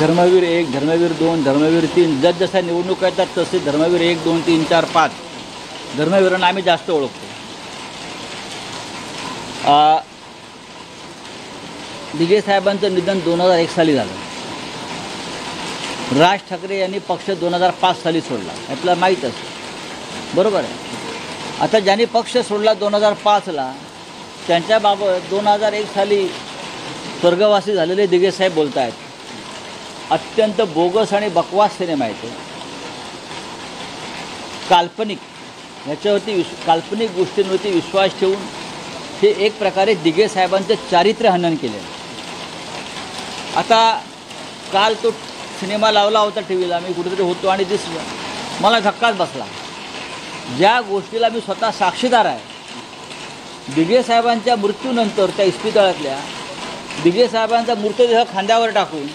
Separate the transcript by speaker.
Speaker 1: धर्मवीर 1, धर्मवीर 2, धर्मवीर 3, जसजशा निवडणुका येतात तसे धर्मवीर 1, 2, 3, 4, 5 धर्मवीरांना आम्ही जास्त ओळखतो. दिघे साहेबांचं निधन 2001 साली झालं. राज ठाकरे यांनी पक्ष 2005 साली सोडला, आपल्याला माहीत असतं, बरोबर आहे. आता ज्यांनी पक्ष सोडला 2005ला त्यांच्याबाबत 2001 साली स्वर्गवासी झालेले दिघे साहेब बोलत आहेत. अत्यंत बोगस आणि बकवास सिनेमा आहे तो. काल्पनिक ह्याच्यावरती काल्पनिक गोष्टींवरती विश्वास ठेवून हे एक प्रकारे दिघे साहेबांचं चारित्र्य हनन केलं. आता काल तो सिनेमा लावला होता टी व्हीला, मी कुठेतरी होतो आणि दिसलं, मला धक्काच बसला. ज्या गोष्टीला मी स्वतः साक्षीदार आहे, दिघे साहेबांच्या मृत्यूनंतर त्या इस्पितळातल्या दिघे साहेबांचा मृतदेह खांद्यावर टाकून